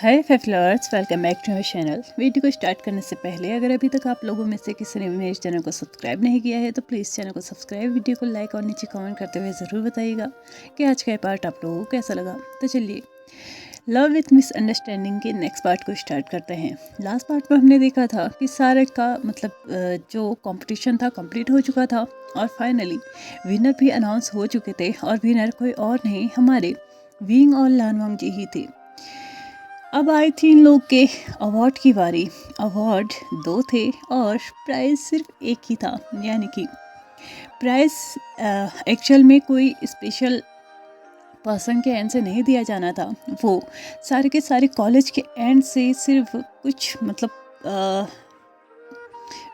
हाय फेफलर्स, welcome back to my channel. Video को start करने से पहले अगर अभी तक आप लोगों में से किसी ने मेरे चैनल को सब्सक्राइब नहीं किया है तो प्लीज़ चैनल को सब्सक्राइब, वीडियो को लाइक और नीचे कमेंट करते हुए ज़रूर बताइएगा कि आज का पार्ट आप लोगों को कैसा लगा। तो चलिए लव विथ मिसअंडरस्टैंडिंग के नेक्स्ट पार्ट को स्टार्ट करते हैं। लास्ट पार्ट में हमने देखा था कि सारे का जो कॉम्पिटिशन था कंप्लीट हो चुका था और फाइनली विनर भी अनाउंस हो चुके थे और विनर कोई और नहीं, हमारे विंग और लानवांग जी ही थे। अब आई थी इन लोग के अवार्ड की बारी। अवार्ड 2 थे और प्राइज़ सिर्फ एक ही था, यानी कि प्राइज़ एक्चुअल में कोई स्पेशल पर्सन के एंड से नहीं दिया जाना था। वो सारे के सारे कॉलेज के एंड से सिर्फ कुछ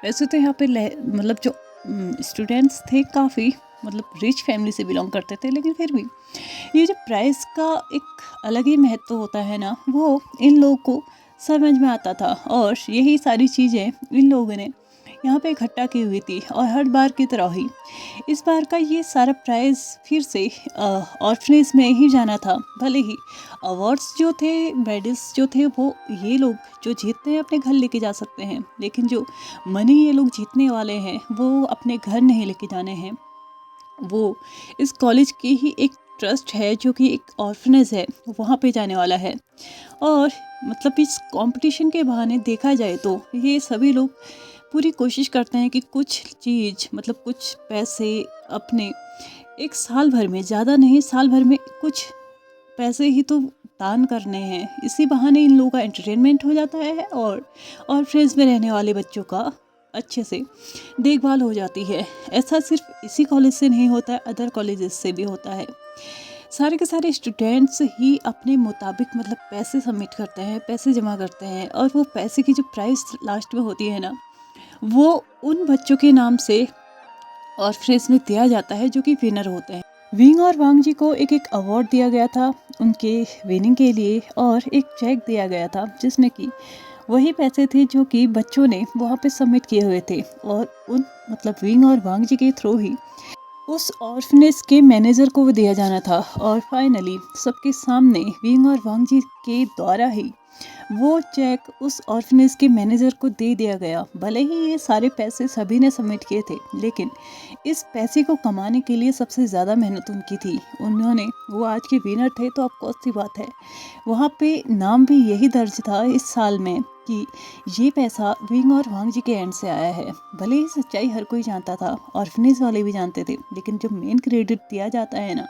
वैसे तो यहाँ पे जो स्टूडेंट्स थे काफ़ी रिच फैमिली से बिलोंग करते थे, लेकिन फिर भी ये जो प्राइज़ का एक अलग ही महत्व होता है ना, वो इन लोगों को समझ में आता था और यही सारी चीज़ें इन लोगों ने यहाँ पे इकट्ठा की हुई थी। और हर बार की तरह ही इस बार का ये सारा प्राइज़ फिर से ऑर्फनेज में ही जाना था। भले ही अवार्ड्स जो थे, मेडल्स जो थे, वो ये लोग जो जीतते हैं अपने घर लेके जा सकते हैं, लेकिन जो मनी ये लोग जीतने वाले हैं वो अपने घर नहीं लेके जाने हैं। वो इस कॉलेज की ही एक ट्रस्ट है जो कि एक ऑर्फनेज है, वहाँ पे जाने वाला है। और इस कंपटीशन के बहाने देखा जाए तो ये सभी लोग पूरी कोशिश करते हैं कि कुछ चीज़ कुछ पैसे अपने एक साल भर में, ज़्यादा नहीं, साल भर में कुछ पैसे ही तो दान करने हैं। इसी बहाने इन लोगों का एंटरटेनमेंट हो जाता है और ऑर्फनेज में रहने वाले बच्चों का अच्छे से देखभाल हो जाती है। ऐसा सिर्फ इसी कॉलेज से नहीं होता है, अदर कॉलेजेस से भी होता है। सारे के सारे स्टूडेंट्स ही अपने मुताबिक पैसे सबमिट करते हैं, पैसे जमा करते हैं और वो पैसे की जो प्राइस लास्ट में होती है ना, वो उन बच्चों के नाम से ऑर्फनेज में दिया जाता है जो कि विनर होते हैं। विंग और वांग जी को एक अवार्ड दिया गया था उनके विनिंग के लिए और एक चेक दिया गया था जिसमें कि वही पैसे थे जो कि बच्चों ने वहाँ पे सबमिट किए हुए थे और उन विंग और वांग जी के थ्रू ही उस ऑर्फनेज के मैनेजर को वो दिया जाना था। और फाइनली सबके सामने विंग और वांग जी के द्वारा ही वो चेक उस ऑर्फनेज के मैनेजर को दे दिया गया। भले ही ये सारे पैसे सभी ने सबमिट किए थे, लेकिन इस पैसे को कमाने के लिए सबसे ज़्यादा मेहनत उनकी थी। वो आज के विनर थे, तो अब कौन सी बात है, वहाँ पे नाम भी यही दर्ज था इस साल में कि ये पैसा विंग और वांग जी के एंड से आया है। भले ही सच्चाई हर कोई जानता था, ऑर्फनेज वाले भी जानते थे, लेकिन जो मेन क्रेडिट दिया जाता है ना,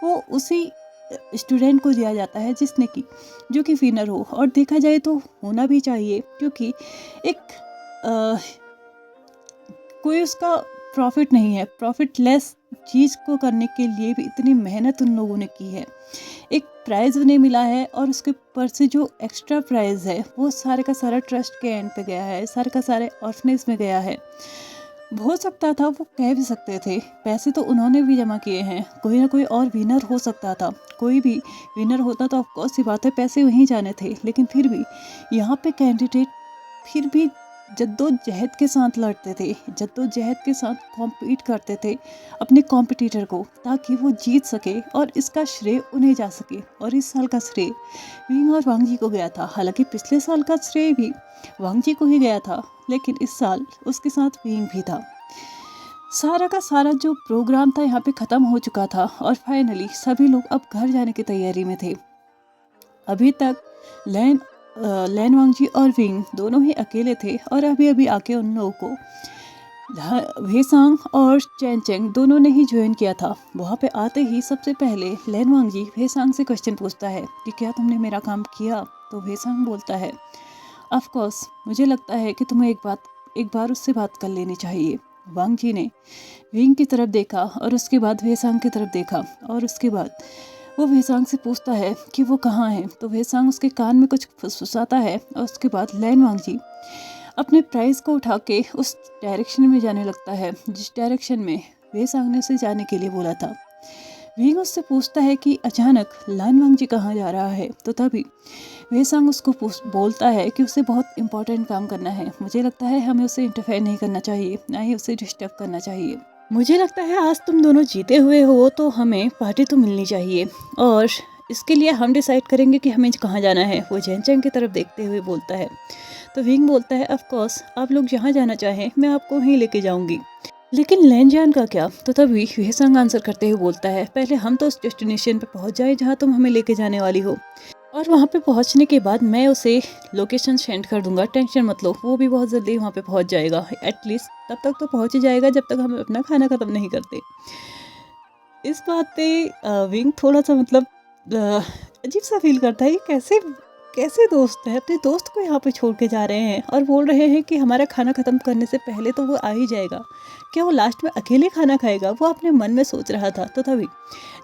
वो उसी स्टूडेंट को दिया जाता है जो कि विनर हो। और देखा जाए तो होना भी चाहिए, क्योंकि एक कोई उसका प्रॉफिट नहीं है। प्रॉफिट लेस चीज़ को करने के लिए भी इतनी मेहनत उन लोगों ने की है। एक प्राइज़ उन्हें मिला है और उसके ऊपर से जो एक्स्ट्रा प्राइज़ है वो सारे का सारा ट्रस्ट के एंड पे गया है, सारे का सारे ऑर्फनेज में गया है। हो सकता था, वो कह भी सकते थे, पैसे तो उन्होंने भी जमा किए हैं, कोई ना कोई और विनर हो सकता था। कोई भी विनर होता तो ऑफकोर्स सी बात है पैसे वहीं जाने थे, लेकिन फिर भी यहाँ पे कैंडिडेट फिर भी जद्दोजहद के साथ लड़ते थे, जद्दोजहद के साथ कॉम्पीट करते थे अपने कॉम्पिटिटर को, ताकि वो जीत सके और इसका श्रेय उन्हें जा सके। और इस साल का श्रेय विंग और वांग जी को गया था। हालांकि पिछले साल का श्रेय भी वांग जी को ही गया था, लेकिन इस साल उसके साथ विंग भी था। सारा का सारा जो प्रोग्राम था यहाँ पे ख़त्म हो चुका था और फाइनली सभी लोग अब घर जाने की तैयारी में थे। अभी तक लैन वांग जी और विंग दोनों ही अकेले थे और अभी अभी आके उन लोगों को वेसांग और चैन चेंग दोनों ने ही ज्वाइन किया था। वहाँ पे आते ही सबसे पहले लैन वांग जी वेसांग से क्वेश्चन पूछता है कि क्या तुमने मेरा काम किया? तो वेसांग बोलता है, ऑफ कोर्स, मुझे लगता है कि तुम्हें एक बार उससे बात कर लेनी चाहिए। वांग जी ने विंग की तरफ देखा और उसके बाद वेसांग की तरफ देखा और उसके बाद वो वेसांग से पूछता है कि वो कहाँ है। तो वेसांग उसके कान में कुछ फुसफुसाता है और उसके बाद लैन वांग जी अपने प्राइज़ को उठा के उस डायरेक्शन में जाने लगता है जिस डायरेक्शन में वेसांग ने उसे जाने के लिए बोला था। विंग उससे पूछता है कि अचानक लैन वांग जी कहाँ जा रहा है। तो तभी वेसांग उसको बोलता है कि उसे बहुत इंपॉर्टेंट काम करना है, मुझे लगता है हमें उसे इंटरफेयर नहीं करना चाहिए, ना ही उसे डिस्टर्ब करना चाहिए। मुझे लगता है आज तुम दोनों जीते हुए हो तो हमें पार्टी तो मिलनी चाहिए। और इसके लिए हम डिसाइड करेंगे कि हमें कहाँ जाना है, वो जैनचैंग की तरफ देखते हुए बोलता है। तो विंग बोलता है, ऑफ कोर्स आप लोग जहाँ जाना चाहें मैं आपको वहीं लेके जाऊंगी, लेकिन लैनजान का क्या? तो तभी वेसंग आंसर करते हुए बोलता है, पहले हम तो उस डेस्टिनेशन पे पहुंच जाए जहाँ तुम हमें लेके जाने वाली हो, और वहाँ पे पहुँचने के बाद मैं उसे लोकेशन सेंड कर दूंगा, टेंशन मत लो, वो भी बहुत जल्दी वहाँ पे पहुँच जाएगा। एटलीस्ट तब तक तो पहुँच ही जाएगा जब तक हम अपना खाना ख़त्म नहीं करते। इस बात पे विंग थोड़ा सा मतलब अ, अजीब सा फील करता है, ये कैसे कैसे दोस्त है, अपने दोस्त को यहाँ पे छोड़ के जा रहे हैं और बोल रहे हैं कि हमारा खाना ख़त्म करने से पहले तो वो आ ही जाएगा। क्या वो लास्ट में अकेले खाना खाएगा? वो अपने मन में सोच रहा था। तो तभी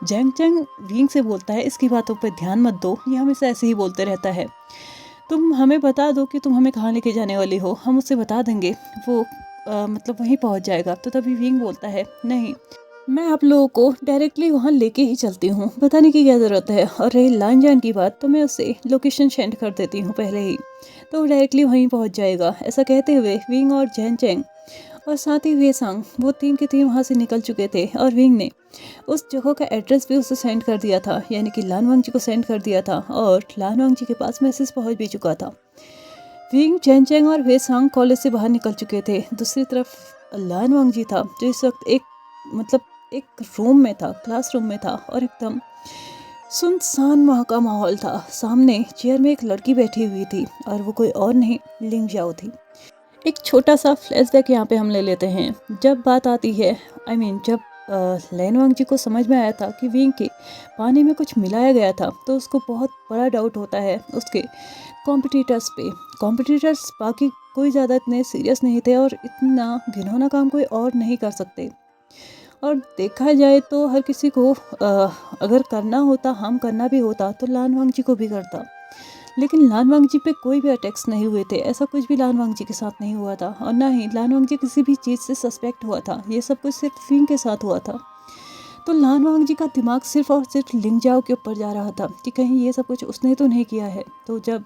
जैंग चैंग विंग से बोलता है, इसकी बातों पे ध्यान मत दो, ये हमेशा ऐसे ही बोलते रहता है, तुम हमें बता दो कि तुम हमें कहाँ लेके जाने वाली हो, हम उससे बता देंगे, वो मतलब वहीं पहुँच जाएगा। तो तभी विंग बोलता है, नहीं, मैं आप लोगों को डायरेक्टली वहाँ लेके ही चलती हूँ, बताने की क्या ज़रूरत है, और रही लानजान की बात तो मैं उससे लोकेशन सेंड कर देती हूँ पहले ही, तो वो डायरेक्टली वहीं पहुँच जाएगा। ऐसा कहते हुए विंग और जैन चैंग और साथ ही वेसांग वो तीन के तीन वहाँ से निकल चुके थे, और विंग ने उस जगह का एड्रेस भी उसे सेंड कर दिया था, यानी कि लानवांग जी को सेंड कर दिया था, और लानवांग जी के पास मैसेज पहुँच भी चुका था। विंग, जैन चैंग और वेसांग कॉलेज से बाहर निकल चुके थे। दूसरी तरफ लानवांग जी था, जो इस वक्त एक रूम में था, क्लासरूम में था, और एकदम सुनसान वहाँ का माहौल था। सामने चेयर में एक लड़की बैठी हुई थी, और वो कोई और नहीं, लिंग जाओ थी। एक छोटा सा फ्लैशबैक यहाँ पे हम ले लेते हैं। जब बात आती है, जब लैनवांग जी को समझ में आया था कि विंग के पानी में कुछ मिलाया गया था, तो उसको बहुत बड़ा डाउट होता है उसके कॉम्पिटिटर्स पे। कॉम्पिटिटर्स बाकी कोई ज़्यादा इतने सीरियस नहीं थे, और इतना घिनौना काम कोई और नहीं कर सकते। और देखा जाए तो हर किसी को अगर करना होता, हम करना भी होता, तो लानवांग जी को भी करता, लेकिन लानवांग जी पे कोई भी अटैक्स नहीं हुए थे। ऐसा कुछ भी लानवांग जी के साथ नहीं हुआ था, और ना ही लानवांग जी किसी भी चीज़ से सस्पेक्ट हुआ था। ये सब कुछ सिर्फ विंग के साथ हुआ था। तो लानवांग जी का दिमाग सिर्फ और सिर्फ लिंगजाओ के ऊपर जा रहा था कि कहीं ये सब कुछ उसने तो नहीं किया है। तो जब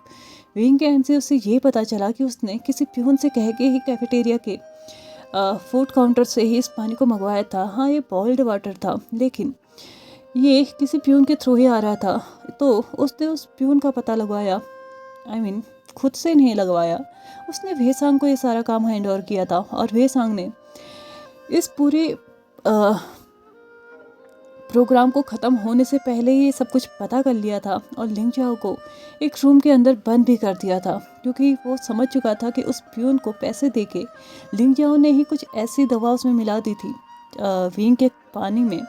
विंग के एंड से उसे ये पता चला कि उसने किसी प्यून से कह के ही कैफेटेरिया के फूड काउंटर से ही इस पानी को मंगवाया था, हाँ ये बॉइल्ड वाटर था, लेकिन ये किसी प्यून के थ्रू ही आ रहा था, तो उसने उस प्यून का पता लगवाया। खुद से नहीं लगवाया, उसने वेसांग को ये सारा काम हैंड ओवर किया था, और वेसांग ने इस पूरे प्रोग्राम को ख़त्म होने से पहले ही सब कुछ पता कर लिया था, और लिंगजाओ को एक रूम के अंदर बंद भी कर दिया था, क्योंकि वो समझ चुका था कि उस प्यून को पैसे देके लिंगजाओ ने ही कुछ ऐसी दवा उसमें मिला दी थी विंग के पानी में,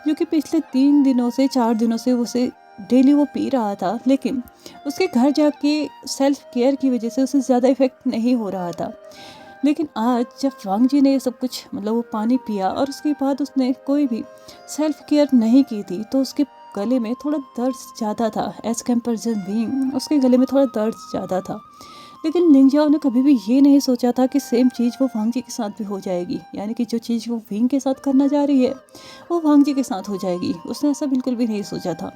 जो कि पिछले 4 दिनों से उसे डेली वो पी रहा था, लेकिन उसके घर जाके सेल्फ केयर की वजह से उसे ज़्यादा इफेक्ट नहीं हो रहा था। लेकिन आज जब वांग जी ने ये सब कुछ वो पानी पिया, और उसके बाद उसने कोई भी सेल्फ केयर नहीं की थी, तो उसके गले में थोड़ा दर्द ज़्यादा था एज कम्पेरिजन विंग, उसके गले में थोड़ा दर्द ज़्यादा था। लेकिन लिंगजाओ ने कभी भी ये नहीं सोचा था कि सेम चीज़ वो वांग जी के साथ भी हो जाएगी, यानी कि जो चीज़ वो विंग के साथ करना चाह रही है वो वांग जी के साथ हो जाएगी। उसने ऐसा बिल्कुल भी नहीं सोचा था।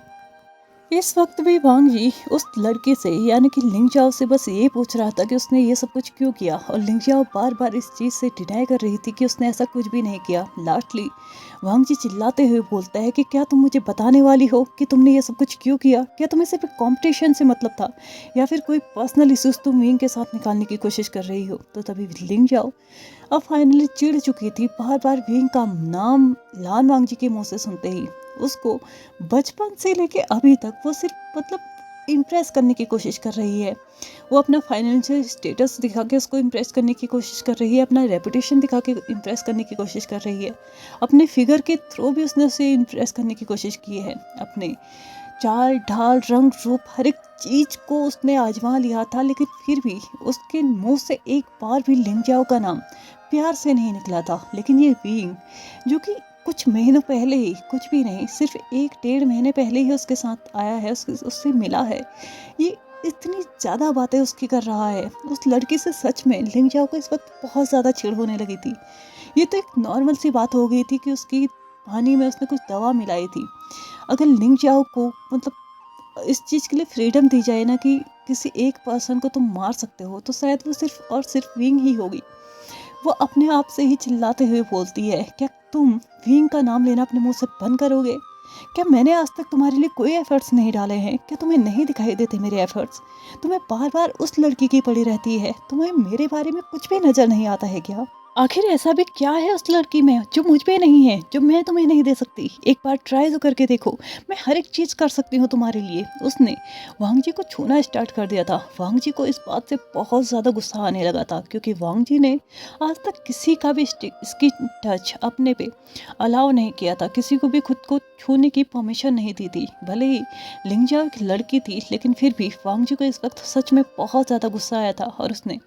इस वक्त भी वांग जी उस लड़के से, यानी कि लिंगजाओ से, बस ये पूछ रहा था कि उसने ये सब कुछ क्यों किया, और लिंगजाओ बार बार इस चीज़ से डिनाई कर रही थी कि उसने ऐसा कुछ भी नहीं किया। लास्टली वांग जी चिल्लाते हुए बोलता है कि क्या तुम मुझे बताने वाली हो कि तुमने ये सब कुछ क्यों किया? क्या तुम्हें सिर्फ कंपटीशन से मतलब था, या फिर कोई पर्सनल इश्यूज तुम विंग के साथ निकालने की कोशिश कर रही हो? तो तभी लिंगजाओ अब फाइनली चिढ़ चुकी थी, बार बार विंग का नाम लानवांग जी के मुंह से सुनते ही उसको बचपन से लेके अभी तक वो सिर्फ इम्प्रेस करने की कोशिश कर रही है। वो अपना फाइनेंशियल स्टेटस दिखा के उसको इम्प्रेस करने की कोशिश कर रही है, अपना रेपुटेशन दिखा के इम्प्रेस करने की कोशिश कर रही है, अपने फिगर के थ्रू भी उसने उसे इम्प्रेस करने की कोशिश की है। अपने चाल ढाल रंग रूप हर एक चीज़ को उसने आजमा लिया था, लेकिन फिर भी उसके मुंह से एक बार भी लिंगजाओ का नाम प्यार से नहीं निकला था। लेकिन ये विंग, जो कि कुछ महीनों पहले ही, कुछ भी नहीं, सिर्फ 1-1.5 महीने पहले ही उसके साथ आया है, उससे मिला है, ये इतनी ज़्यादा बातें उसकी कर रहा है उस लड़की से। सच में लिंगजाओ को इस वक्त बहुत ज़्यादा चिढ़ होने लगी थी। ये तो एक नॉर्मल सी बात हो गई थी कि उसकी पानी में उसने कुछ दवा मिलाई थी। अगर लिंगजाओ को इस चीज़ के लिए फ्रीडम दी जाए ना कि किसी एक पर्सन को तुम मार सकते हो, तो शायद वो सिर्फ और सिर्फ विंग ही होगी। वो अपने आप से ही चिल्लाते हुए बोलती है, क्या तुम विंग का नाम लेना अपने मुंह से बंद करोगे? क्या मैंने आज तक तुम्हारे लिए कोई एफर्ट्स नहीं डाले हैं? क्या तुम्हें नहीं दिखाई देते मेरे एफर्ट्स? तुम्हें बार बार उस लड़की की पड़ी रहती है, तुम्हें मेरे बारे में कुछ भी नजर नहीं आता है क्या? आखिर ऐसा भी क्या है उस लड़की में जो मुझ पे नहीं है, जो मैं तुम्हें नहीं दे सकती? एक बार ट्राई तो करके देखो, मैं हर एक चीज़ कर सकती हूँ तुम्हारे लिए। उसने वांग जी को छूना स्टार्ट कर दिया था। वांग जी को इस बात से बहुत ज़्यादा गुस्सा आने लगा था, क्योंकि वांग जी ने आज तक किसी का भी इसकी टच अपने पे अलाउ नहीं किया था, किसी को भी खुद को छूने की परमिशन नहीं दी थी। भले ही लिंगजाओ एक लड़की थी, लेकिन फिर भी वांग जी को इस वक्त सच में बहुत ज़्यादा गुस्सा आया था, और उसने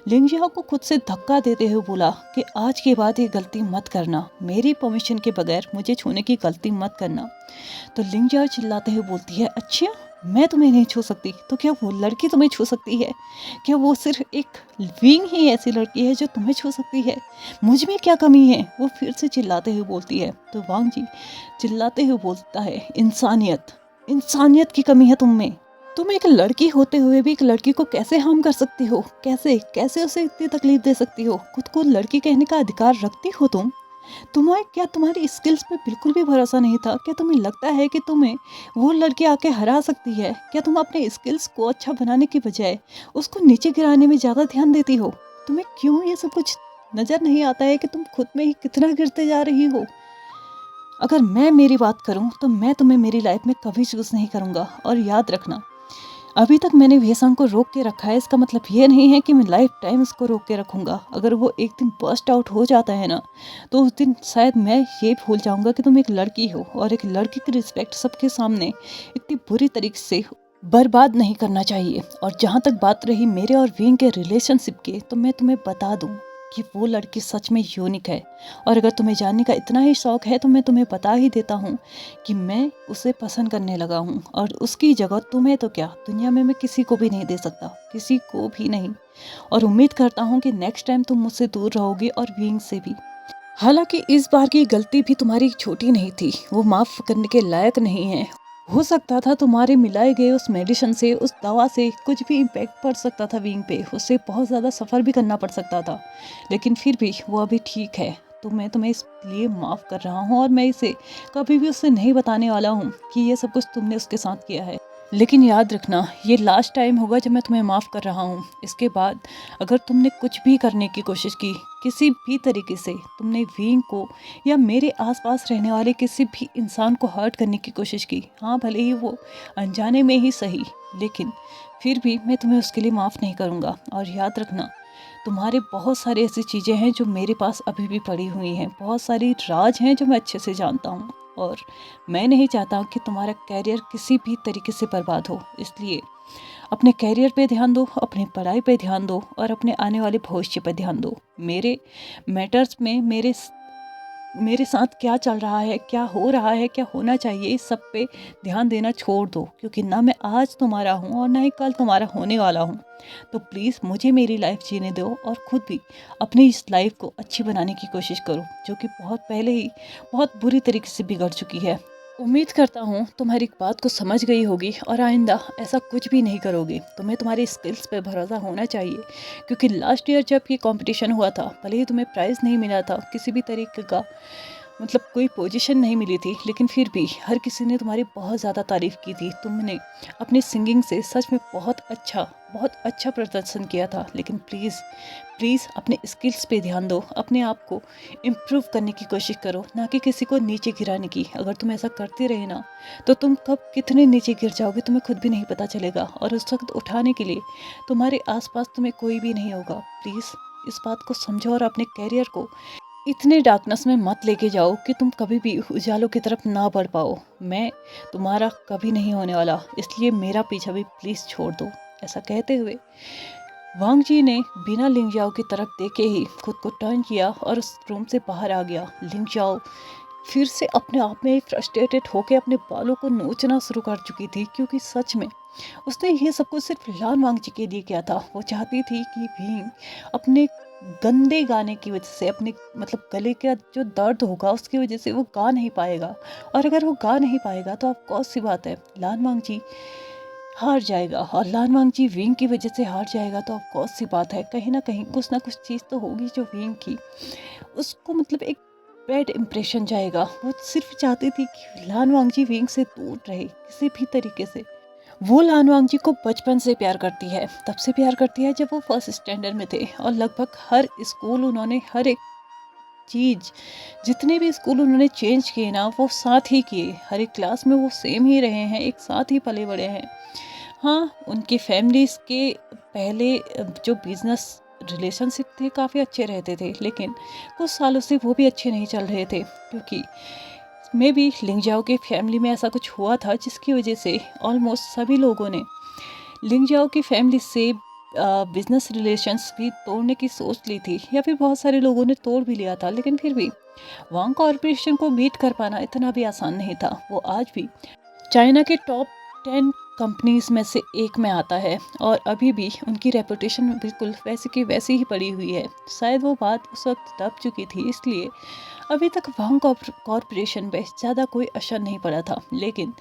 लिंगजियाओ को खुद से धक्का देते हुए बोला कि आज के बाद ये गलती मत करना, मेरी परमिशन के बगैर मुझे छूने की गलती मत करना। तो लिंगजियाओ चिल्लाते हुए बोलती है, अच्छा मैं तुम्हें नहीं छू सकती तो क्या वो लड़की तुम्हें छू सकती है? क्या वो सिर्फ एक विंग ही ऐसी लड़की है जो तुम्हें छू सकती है? मुझ में क्या कमी है? वो फिर से चिल्लाते हुए बोलती है। तो वांग जी चिल्लाते हुए बोलता है, इंसानियत, इंसानियत की कमी है तुम में। तुम एक लड़की होते हुए भी एक लड़की को कैसे हार्म कर सकती हो? कैसे कैसे उसे इतनी तकलीफ दे सकती हो? खुद को लड़की कहने का अधिकार रखती हो तुम? तुम्हें क्या तुम्हारी स्किल्स पे बिल्कुल भी भरोसा नहीं था? क्या तुम्हें लगता है कि तुम्हें वो लड़की आके हरा सकती है? क्या तुम अपने स्किल्स को अच्छा बनाने की बजाय उसको नीचे गिराने में ज़्यादा ध्यान देती हो? तुम्हें क्यों ये सब कुछ नज़र नहीं आता है कि तुम खुद में ही कितना गिरते जा रही हो? अगर मैं मेरी बात करूं तो मैं तुम्हें मेरी लाइफ में कभी चूज़ नहीं करूंगा। और याद रखना, अभी तक मैंने वेसंग को रोक के रखा है, इसका मतलब ये नहीं है कि मैं लाइफ टाइम इसको रोक के रखूँगा। अगर वो एक दिन बर्स्ट आउट हो जाता है ना, तो उस दिन शायद मैं ये भूल जाऊँगा कि तुम एक लड़की हो, और एक लड़की की रिस्पेक्ट सबके सामने इतनी बुरी तरीके से बर्बाद नहीं करना चाहिए। और जहाँ तक बात रही मेरे और विंग के रिलेशनशिप की, तो मैं तुम्हें बता दूँ कि वो लड़की सच में यूनिक है। और अगर तुम्हें जानने का इतना ही शौक है तो मैं तुम्हें बता ही देता हूँ कि मैं उसे पसंद करने लगा हूँ, और उसकी जगह तुम्हें तो क्या, दुनिया में मैं किसी को भी नहीं दे सकता, किसी को भी नहीं। और उम्मीद करता हूँ कि नेक्स्ट टाइम तुम मुझसे दूर रहोगी, और विंग से भी। हालांकि इस बार की गलती भी तुम्हारी छोटी नहीं थी, वो माफ़ करने के लायक नहीं है। हो सकता था तुम्हारे मिलाए गए उस मेडिसिन से, उस दवा से कुछ भी इम्पैक्ट पड़ सकता था विंग पे, उससे बहुत ज़्यादा सफ़र भी करना पड़ सकता था, लेकिन फिर भी वो अभी ठीक है। तो मैं तुम्हें इसलिए माफ़ कर रहा हूँ, और मैं इसे कभी भी उससे नहीं बताने वाला हूँ कि ये सब कुछ तुमने उसके साथ किया है। लेकिन याद रखना, ये लास्ट टाइम होगा जब मैं तुम्हें माफ़ कर रहा हूँ। इसके बाद अगर तुमने कुछ भी करने की कोशिश की, किसी भी तरीके से तुमने विंग को या मेरे आसपास रहने वाले किसी भी इंसान को हर्ट करने की कोशिश की, हाँ भले ही वो अनजाने में ही सही, लेकिन फिर भी मैं तुम्हें उसके लिए माफ़ नहीं करूँगा। और याद रखना, तुम्हारे बहुत सारी ऐसी चीज़ें हैं जो मेरे पास अभी भी पड़ी हुई हैं, बहुत सारी राज हैं जो मैं अच्छे से जानता हूँ, और मैं नहीं चाहता कि तुम्हारा कैरियर किसी भी तरीके से बर्बाद हो। इसलिए अपने कैरियर पे ध्यान दो, अपनी पढ़ाई पे ध्यान दो, और अपने आने वाले भविष्य पे ध्यान दो। मेरे मैटर्स में मेरे साथ क्या चल रहा है, क्या हो रहा है, क्या होना चाहिए, इस सब पे ध्यान देना छोड़ दो, क्योंकि ना मैं आज तुम्हारा हूँ और ना ही कल तुम्हारा होने वाला हूँ। तो प्लीज़ मुझे मेरी लाइफ जीने दो, और खुद भी अपनी इस लाइफ को अच्छी बनाने की कोशिश करो, जो कि बहुत पहले ही बहुत बुरी तरीके से बिगड़ चुकी है। उम्मीद करता हूँ तुम्हारी बात को समझ गई होगी, और आइंदा ऐसा कुछ भी नहीं करोगे। तुम्हें तुम्हारी स्किल्स पे भरोसा होना चाहिए, क्योंकि लास्ट ईयर जब ये कंपटीशन हुआ था, भले ही तुम्हें प्राइज़ नहीं मिला था, किसी भी तरीके का मतलब कोई पोजीशन नहीं मिली थी, लेकिन फिर भी हर किसी ने तुम्हारी बहुत ज़्यादा तारीफ़ की थी। तुमने अपनी सिंगिंग से सच में बहुत अच्छा प्रदर्शन किया था। लेकिन प्लीज़ प्लीज़ अपने स्किल्स पे ध्यान दो, अपने आप को इम्प्रूव करने की कोशिश करो, ना कि किसी को नीचे गिराने की। अगर तुम ऐसा करते रहे ना, तो तुम कब कितने नीचे गिर जाओगे तुम्हें खुद भी नहीं पता चलेगा, और उस वक्त उठाने के लिए तुम्हारे आसपास तुम्हें कोई भी नहीं होगा। प्लीज़ इस बात को समझो, और अपने कैरियर को इतने डार्कनेस में मत लेके जाओ कि तुम कभी भी उजालों की तरफ ना बढ़ पाओ। मैं तुम्हारा कभी नहीं होने वाला, इसलिए मेरा पीछा भी प्लीज़ छोड़ दो। ऐसा कहते हुए वांग जी ने बिना लिंगजाओ की तरफ देखे ही खुद को टर्न किया और उस रूम से बाहर आ गया। लिंगजाओ फिर से अपने आप में फ्रस्ट्रेटेड होकर अपने बालों को नोचना शुरू कर चुकी थी, क्योंकि सच में उसने ये सब कुछ सिर्फ लान वांग जी के लिए किया था। वो चाहती थी कि भीम अपने गंदे गाने की वजह से, अपने मतलब गले का जो दर्द होगा उसकी वजह से वो गा नहीं पाएगा, और अगर वो गा नहीं पाएगा तो आप कौन सी बात है, लान वांग जी हार जाएगा। और लान वांग जी विंग की वजह से हार जाएगा तो आप कौन सी बात है, कहीं ना कहीं कुछ ना कुछ चीज़ तो होगी जो विंग की उसको मतलब एक बैड इम्प्रेशन जाएगा। वो सिर्फ चाहती थी कि लान वांगजी विंग से दूर रहे किसी भी तरीके से। वो लान वांगजी को बचपन से प्यार करती है, तब से प्यार करती है जब वो फर्स्ट स्टैंडर्ड में थे, और लगभग हर स्कूल उन्होंने, हर एक चीज़, जितने भी स्कूल उन्होंने चेंज किए ना, वो साथ ही किए। हर एक क्लास में वो सेम ही रहे हैं, एक साथ ही पले बड़े हैं। हाँ, उनकी फैमिलीज़ के पहले जो बिजनेस रिलेशनशिप थे काफ़ी अच्छे रहते थे, लेकिन कुछ सालों से वो भी अच्छे नहीं चल रहे थे, क्योंकि मे बी लिंगजाओ के फैमिली में ऐसा कुछ हुआ था जिसकी वजह से ऑलमोस्ट सभी लोगों ने लिंगजाओ की फैमिली से बिजनेस रिलेशंस भी तोड़ने की सोच ली थी, या फिर बहुत सारे लोगों ने तोड़ भी लिया था। लेकिन फिर भी वांग कॉरपोरेशन को बीट कर पाना इतना भी आसान नहीं था। वो आज भी चाइना के टॉप 10 कंपनीज में से एक में आता है, और अभी भी उनकी रेपुटेशन बिल्कुल वैसे की वैसी ही पड़ी हुई है। शायद वो बात उस वक्त दब चुकी थी, इसलिए अभी तक वांग कॉरपोरेशन पे ज़्यादा कोई असर नहीं पड़ा था। लेकिन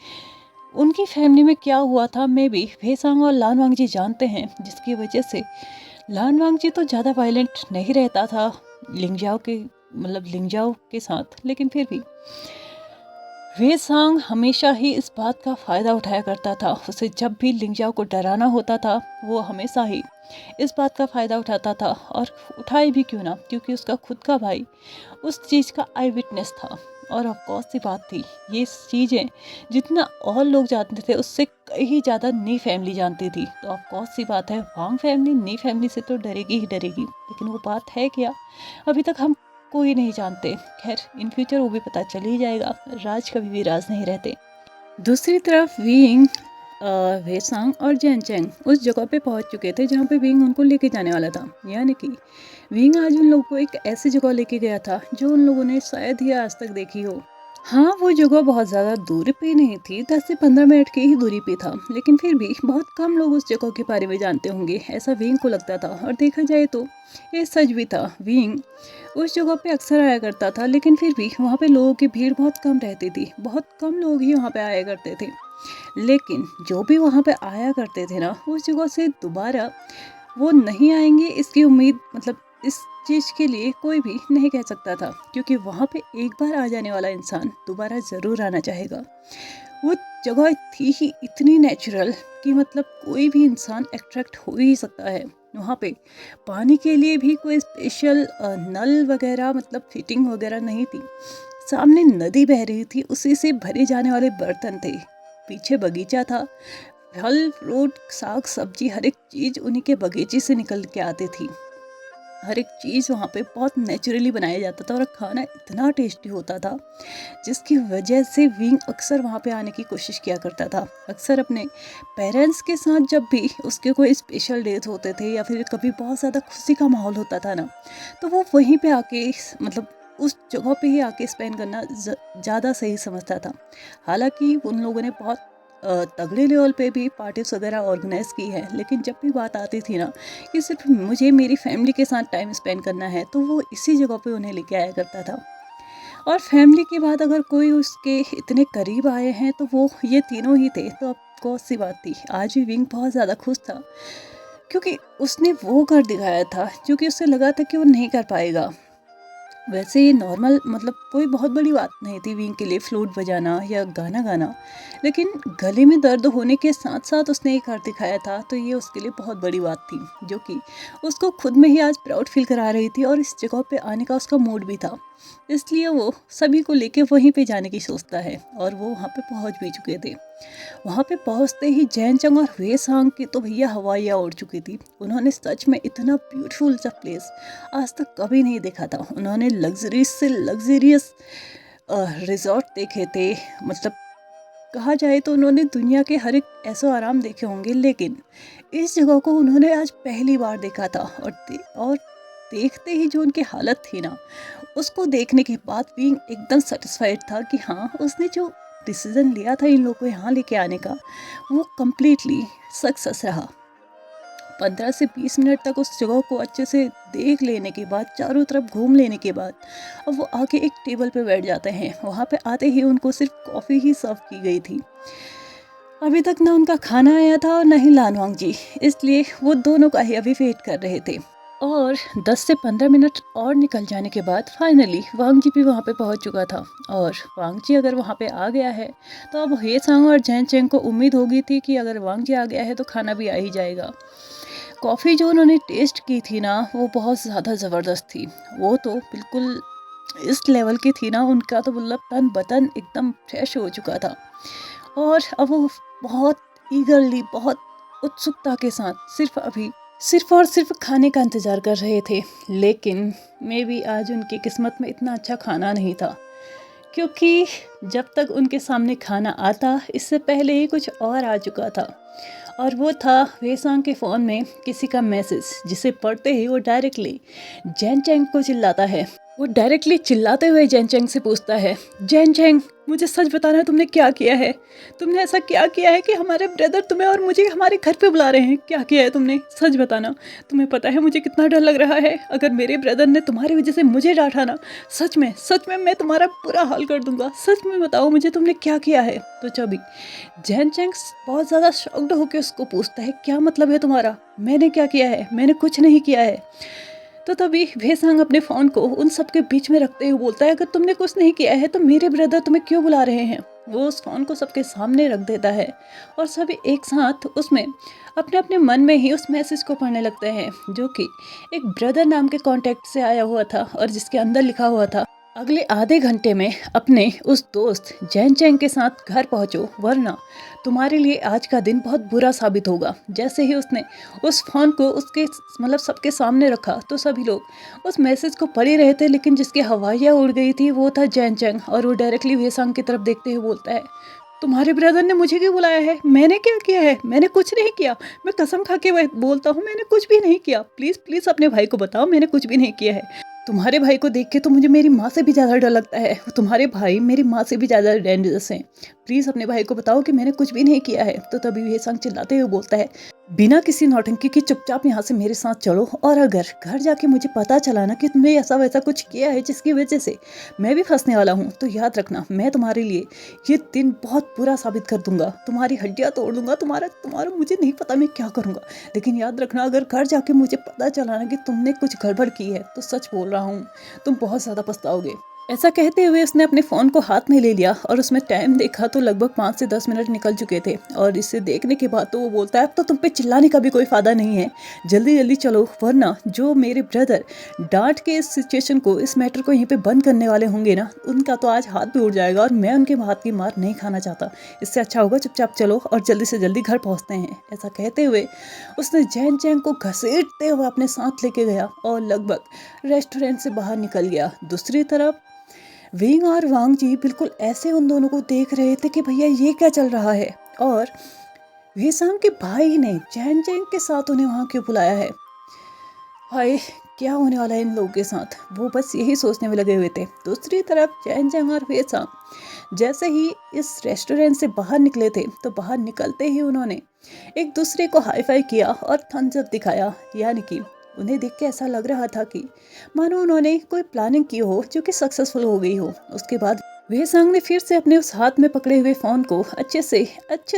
उनकी फैमिली में क्या हुआ था, मे बी वेसांग और लान वांगजी जानते हैं, जिसकी वजह से लान वांगजी तो ज़्यादा वायलेंट नहीं रहता था लिंगजाओ के साथ, लेकिन फिर भी वेसांग हमेशा ही इस बात का फ़ायदा उठाया करता था। उसे जब भी लिंगजाओ को डराना होता था, वो हमेशा ही इस बात का फ़ायदा उठाता था, और उठाए भी क्यों ना, क्योंकि उसका खुद का भाई उस चीज़ का आई विटनेस था। और ऑफकोर्स सी बात थी, ये चीज़ें जितना और लोग जानते थे उससे कहीं ज़्यादा नी फैमिली जानती थी। तो ऑफकोर्स सी बात है, वांग फैमिली नी फैमिली से तो डरेगी ही डरेगी। लेकिन वो बात है क्या, अभी तक हम कोई नहीं जानते। खैर, इन फ्यूचर वो भी पता चल ही जाएगा। राज कभी भी राज नहीं रहते। दूसरी तरफ विंग, वेसांग और जैनचेंग उस जगह पे पहुंच चुके थे जहाँ पे विंग उनको लेके जाने वाला था। यानी कि विंग आज उन लोगों को एक ऐसी जगह लेके गया था जो उन लोगों ने शायद ही आज तक देखी हो। हाँ, वो जगह बहुत ज़्यादा दूरी पे नहीं थी, 10 से 15 मिनट की ही दूरी पे था, लेकिन फिर भी बहुत कम लोग उस जगह के बारे में जानते होंगे, ऐसा विंग को लगता था। और देखा जाए तो ये सच भी था। विंग उस जगह पे अक्सर आया करता था, लेकिन फिर भी वहाँ पे लोगों की भीड़ बहुत कम रहती थी, बहुत कम लोग ही वहाँ पे आया करते थे। लेकिन जो भी वहाँ पे आया करते थे ना, उस जगह से दोबारा वो नहीं आएंगे इसकी उम्मीद, इस चीज़ के लिए कोई भी नहीं कह सकता था, क्योंकि वहाँ पे एक बार आ जाने वाला इंसान दोबारा ज़रूर आना चाहेगा। वो जगह थी ही इतनी नेचुरल कि कोई भी इंसान अट्रैक्ट हो ही सकता है। वहाँ पे पानी के लिए भी कोई स्पेशल नल वगैरह फिटिंग वगैरह नहीं थी। सामने नदी बह रही थी, उसी से भरे जाने वाले बर्तन थे, पीछे बगीचा था, फल फ्रूट साग सब्जी हर एक चीज़ उन्हीं के बगीचे से निकल के आती थी। हर एक चीज़ वहाँ पे बहुत नेचुरली बनाया जाता था, और खाना इतना टेस्टी होता था जिसकी वजह से विंग अक्सर वहाँ पे आने की कोशिश किया करता था। अक्सर अपने पेरेंट्स के साथ जब भी उसके कोई स्पेशल डेज होते थे, या फिर कभी बहुत ज़्यादा खुशी का माहौल होता था ना, तो वो वहीं पे आके उस जगह पे ही आके स्पेंड करना ज़्यादा सही समझता था। हालांकि उन लोगों ने बहुत तगड़े लेवल पे भी पार्टीज वगैरह ऑर्गेनाइज की है, लेकिन जब भी बात आती थी ना कि सिर्फ मुझे मेरी फैमिली के साथ टाइम स्पेंड करना है, तो वो इसी जगह पे उन्हें लेके आया करता था। और फैमिली के बाद अगर कोई उसके इतने करीब आए हैं तो वो ये तीनों ही थे। तो अब कौन सी बात थी, आज भी विंग बहुत ज़्यादा खुश था, क्योंकि उसने वो कर दिखाया था जो कि उसे लगा था कि वो नहीं कर पाएगा। वैसे ये नॉर्मल कोई बहुत बड़ी बात नहीं थी विंग के लिए फ्लूट बजाना या गाना गाना, लेकिन गले में दर्द होने के साथ साथ उसने ये कर दिखाया था, तो ये उसके लिए बहुत बड़ी बात थी, जो कि उसको खुद में ही आज प्राउड फील करा रही थी। और इस जगह पे आने का उसका मूड भी था, इसलिए वो सभी को लेके वहीं पे जाने की सोचता है। और वो वहाँ पे पहुँच भी चुके थे। वहाँ पे पहुँचते ही जैनचंग और वेसांग की तो भैया हवाइयाँ उड़ चुकी थी। उन्होंने सच में इतना ब्यूटीफुल सा प्लेस आज तक कभी नहीं देखा था। उन्होंने लग्जरी से लग्जरियस रिजॉर्ट देखे थे, कहा जाए तो उन्होंने दुनिया के हर एक ऐसो आराम देखे होंगे, लेकिन इस जगह को उन्होंने आज पहली बार देखा था। और देखते ही जो उनकी हालत थी ना, उसको देखने के बाद विंग एकदम सेटिस्फाइड था कि हाँ, उसने जो डिसीजन लिया था इन लोगों को यहाँ लेके आने का, वो कम्प्लीटली सक्सेस रहा। 15 से 20 मिनट तक उस जगह को अच्छे से देख लेने के बाद, चारों तरफ घूम लेने के बाद, अब वो आके एक टेबल पे बैठ जाते हैं। वहाँ पे आते ही उनको सिर्फ कॉफ़ी ही सर्व की गई थी। अभी तक ना उनका खाना आया था और ना ही लान वांगजी, इसलिए वो दोनों का ही अभी वेट कर रहे थे। और 10 से 15 मिनट और निकल जाने के बाद फाइनली वांग जी भी वहाँ पे पहुँच चुका था। और वांग जी अगर वहाँ पे आ गया है तो अब हे सांग और जैन चेंग को उम्मीद होगी थी कि अगर वांग जी आ गया है तो खाना भी आ ही जाएगा। कॉफ़ी जो उन्होंने टेस्ट की थी ना वो बहुत ज़्यादा ज़बरदस्त थी। वो तो बिल्कुल इस लेवल की थी ना, उनका तो मतलब तन बदन एकदम फ्रेश हो चुका था। और अब वो बहुत ईगरली, बहुत उत्सुकता के साथ सिर्फ और सिर्फ खाने का इंतज़ार कर रहे थे। लेकिन मे बी आज उनकी किस्मत में इतना अच्छा खाना नहीं था, क्योंकि जब तक उनके सामने खाना आता इससे पहले ही कुछ और आ चुका था। और वो था वेसांग के फ़ोन में किसी का मैसेज, जिसे पढ़ते ही वो डायरेक्टली जैन चैंग को चिल्लाता है। वो डायरेक्टली चिल्लाते हुए जैन चैंग से पूछता है, जैन चैंग मुझे सच बताना है, तुमने क्या किया है? तुमने ऐसा क्या किया है कि हमारे ब्रदर तुम्हें और मुझे हमारे घर पे बुला रहे हैं? क्या किया है तुमने? सच बताना। तुम्हें पता है मुझे कितना डर लग रहा है। अगर मेरे ब्रदर ने तुम्हारी वजह से मुझे डांटा ना, सच में मैं तुम्हारा बुरा हाल कर दूंगा। सच में बताओ मुझे तुमने क्या किया है? तो चबी जैन चैंग बहुत ज़्यादा शॉक्ड होकर उसको पूछता है, क्या मतलब है तुम्हारा? मैंने क्या किया है? मैंने कुछ नहीं किया है। तो तभी वेसांग अपने फ़ोन को उन सब के बीच में रखते हुए बोलता है, अगर तुमने कुछ नहीं किया है तो मेरे ब्रदर तुम्हें क्यों बुला रहे हैं? वो उस फ़ोन को सबके सामने रख देता है और सभी एक साथ उसमें अपने अपने मन में ही उस मैसेज को पढ़ने लगते हैं, जो कि एक ब्रदर नाम के कॉन्टैक्ट से आया हुआ था और जिसके अंदर लिखा हुआ था, अगले आधे घंटे में अपने उस दोस्त जैन चैंग के साथ घर पहुंचो, वरना तुम्हारे लिए आज का दिन बहुत बुरा साबित होगा। जैसे ही उसने उस फ़ोन को उसके मतलब सबके सामने रखा तो सभी लोग उस मैसेज को पढ़ ही रहे थे, लेकिन जिसकी हवाइयाँ उड़ गई थी वो था जैन चैंग। और वो डायरेक्टली वेसांग की तरफ देखते हुए बोलता है, तुम्हारे ब्रदर ने मुझे क्यों बुलाया है? मैंने क्या किया है? मैंने कुछ नहीं किया। मैं कसम खा के बोलता हूँ, मैंने कुछ भी नहीं किया। प्लीज़ प्लीज़ अपने भाई को बताओ, मैंने कुछ भी नहीं किया है। तुम्हारे भाई को देख के तो मुझे मेरी माँ से भी ज़्यादा डर लगता है। तुम्हारे भाई मेरी माँ से भी ज़्यादा डेंजरस हैं। प्लीज़ अपने भाई को बताओ कि मैंने कुछ भी नहीं किया है। तो तभी ये संग चिल्लाते हुए बोलता है, बिना किसी नौटंकी के चुपचाप यहाँ से मेरे साथ चलो, और अगर घर जाके मुझे पता चला ना कि तुमने ऐसा वैसा कुछ किया है जिसकी वजह से मैं भी फंसने वाला हूँ, तो याद रखना मैं तुम्हारे लिए ये दिन बहुत बुरा साबित कर दूंगा। तुम्हारी हड्डियाँ तोड़ दूंगा। तुम्हारा तुम्हारा मुझे नहीं पता मैं क्या करूँगा, लेकिन याद रखना अगर घर जाके मुझे पता चला ना कि तुमने कुछ गड़बड़ की है तो सच बोल रहा हूँ, तुम बहुत ज़्यादा पछताओगे। ऐसा कहते हुए उसने अपने फ़ोन को हाथ में ले लिया और उसमें टाइम देखा तो लगभग 5 से 10 मिनट निकल चुके थे। और इसे देखने के बाद तो वो बोलता है, अब तो तुम पे चिल्लाने का भी कोई फ़ायदा नहीं है, जल्दी जल्दी चलो, वरना जो मेरे ब्रदर डांट के इस सिचुएशन को, इस मैटर को यहीं पे बंद करने वाले होंगे ना, उनका तो आज हाथ भी उड़ जाएगा और मैं उनके हाथ की मार नहीं खाना चाहता। इससे अच्छा होगा चुपचाप चलो और जल्दी से जल्दी घर पहुँचते हैं। ऐसा कहते हुए उसने जैन चैंग को घसीटते हुए अपने साथ लेके गया और लगभग रेस्टोरेंट से बाहर निकल गया। दूसरी तरफ विंग और वांग जी बिल्कुल ऐसे उन दोनों को देख रहे थे कि भैया ये क्या चल रहा है, और वेसांग के भाई ने जैन चैंग के साथ उन्हें वहाँ क्यों बुलाया है। हाय, क्या होने वाला है इन लोगों के साथ, वो बस यही सोचने में लगे हुए थे। दूसरी तरफ जैन चैंग और वेसांग जैसे ही इस रेस्टोरेंट से बाहर निकले थे तो बाहर निकलते ही उन्होंने एक दूसरे को हाई फाई किया और थम्स अप दिखाया। यानी कि उन्हें देख के ऐसा लग रहा था कि मानो उन्होंने कोई प्लानिंग की हो जो कि सक्सेसफुल हो गई हो। उसके बाद वेसांग ने फिर से अपने उस हाथ में पकड़े हुए फ़ोन को अच्छे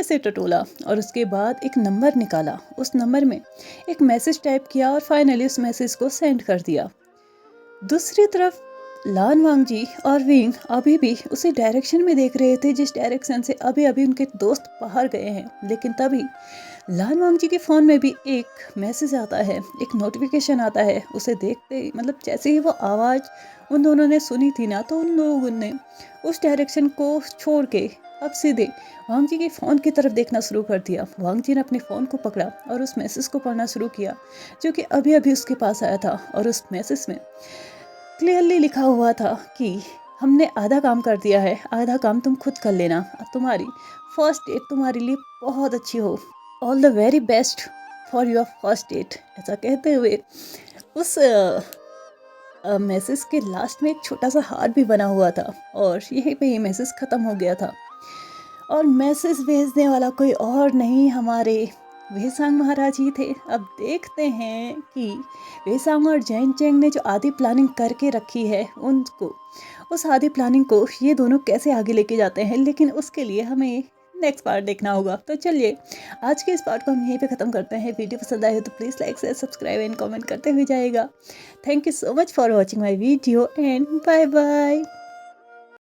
से टटोला और उसके बाद एक नंबर निकाला। उस नंबर में एक मैसेज टाइप किया और फाइनली उस मैसेज को सेंड कर दिया। दूसरी तरफ लान वांग जी और विंग अभी भी उसी डायरेक्शन में देख रहे थे जिस डायरेक्शन से अभी अभी उनके दोस्त बाहर गए हैं। लेकिन तभी लान वांग जी के फ़ोन में भी एक मैसेज आता है, एक नोटिफिकेशन आता है। उसे देखते ही मतलब जैसे ही वो आवाज़ उन दोनों ने सुनी थी ना, तो उन लोगों ने उस डायरेक्शन को छोड़ के अब सीधे वांग जी के फ़ोन की तरफ देखना शुरू कर दिया। वांग जी ने अपने फ़ोन को पकड़ा और उस मैसेज को पढ़ना शुरू किया जो कि अभी अभी उसके पास आया था। और उस मैसेज में क्लियरली लिखा हुआ था कि हमने आधा काम कर दिया है, आधा काम तुम खुद कर लेना। तुम्हारी फर्स्ट डेट तुम्हारे लिए बहुत अच्छी हो, all the very best for your first date. ऐसा कहते हुए उस मैसेज के लास्ट में एक छोटा सा हार्ट भी बना हुआ था और यहीं पे ये मैसेज ख़त्म हो गया था। और मैसेज भेजने वाला कोई और नहीं, हमारे वेसांग महाराज ही थे। अब देखते हैं कि वेसांग और जैन चैंग ने जो आधी प्लानिंग करके रखी है उनको, उस आधी प्लानिंग को ये दोनों कैसे आगे लेके जाते हैं। लेकिन उसके लिए हमें नेक्स्ट पार्ट देखना होगा। तो चलिए आज के इस पार्ट को हम यहीं पे ख़त्म करते हैं। वीडियो पसंद आए हो तो please like share subscribe and comment करते हुए जाएगा। Thank you so much for watching my video and bye bye.